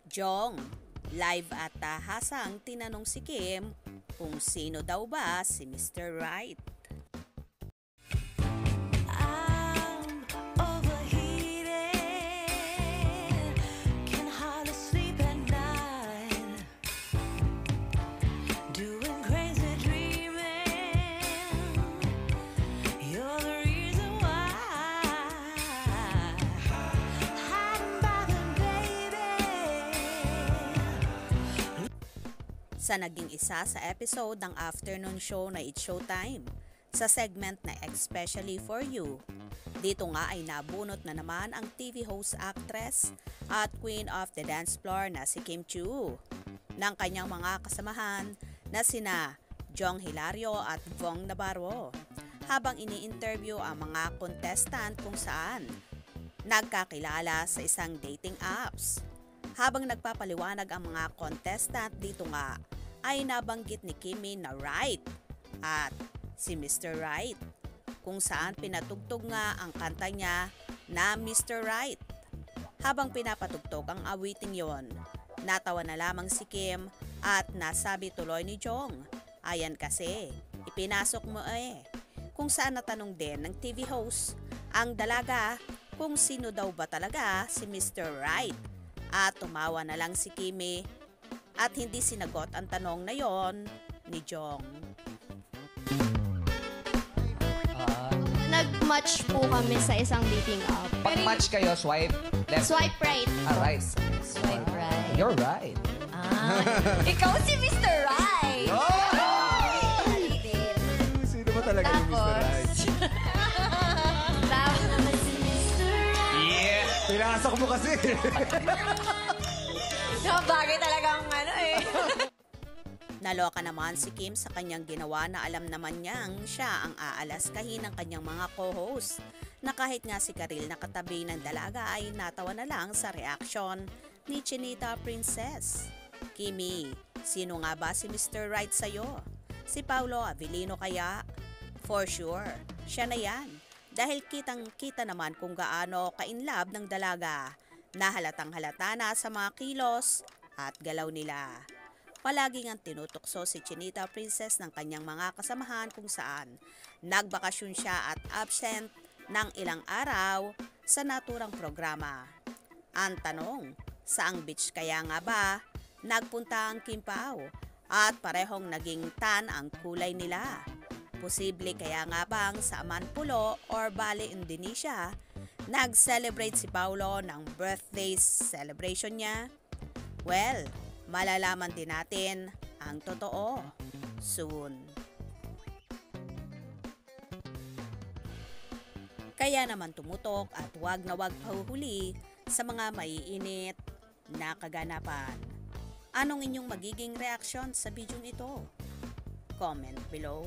Jong, live at tahasang tinanong si Kim kung sino daw ba si Mr. Right. I'm overheated, can hardly sleep at night, doing crazy dreaming, you're the reason why, hiding by the baby. Sa naging isa sa episode ng afternoon show na It's Showtime, sa segment na Especially For You. Dito nga ay nabunot na naman ang TV host, actress at queen of the dance floor na si Kim Chiu ng kanyang mga kasamahan na sina Jong Hilario at Vong Navarro habang ini-interview ang mga contestant kung saan nagkakilala sa isang dating apps. Habang nagpapaliwanag ang mga contestant dito nga ay nabanggit ni Kimmy na Right at si Mr. Right, kung saan pinatugtog nga ang kanta niya na Mr. Right. Habang pinapatugtog ang awiting yon, natawa na lamang si Kim at nasabi tuloy ni Jong, "Ayan kasi, ipinasok mo eh." Kung saan natanong din ng TV host ang dalaga kung sino daw ba talaga si Mr. Right. At tumawa na lang si Kimmy at hindi sinagot ang tanong na yon ni Jong. Nag-match po kami sa isang dating app. Pag-match kayo, swipe left. Swipe right. Right. Swipe right. You're right. Ikaw si Mr. Right! Sino ba talaga yung Mr. Right? Tapos si Mr. Right. Yeah! Pinasok mo kasi. Bagay talagang ano eh. Naloka naman si Kim sa kanyang ginawa na alam naman niyang siya ang aalaskahin ng kanyang mga co-host na kahit nga si Karil na katabi ng dalaga ay natawa na lang sa reaction ni Chinita Princess. Kimi, sino nga ba si Mr. Right sa'yo? Si Paulo Avellino kaya? For sure, siya na yan. Dahil kitang-kita naman kung gaano ka-inlove ng dalaga na halatang halata na sa mga kilos at galaw nila. Palagi ngang tinutokso si Chinita Princess ng kanyang mga kasamahan kung saan nagbakasyon siya at absent ng ilang araw sa naturang programa. Ang tanong, saang beach kaya nga ba nagpunta ang Kim Pao at parehong naging tan ang kulay nila? Posible kaya nga bang sa Amanpulo or Bali, Indonesia, nag-celebrate si Paulo ng birthday celebration niya? Well, malalaman din natin ang totoo soon. Kaya naman tumutok at wag na wag pahuhuli sa mga maiinit na kaganapan. Anong inyong magiging reaksyon sa bidyong ito? Comment below.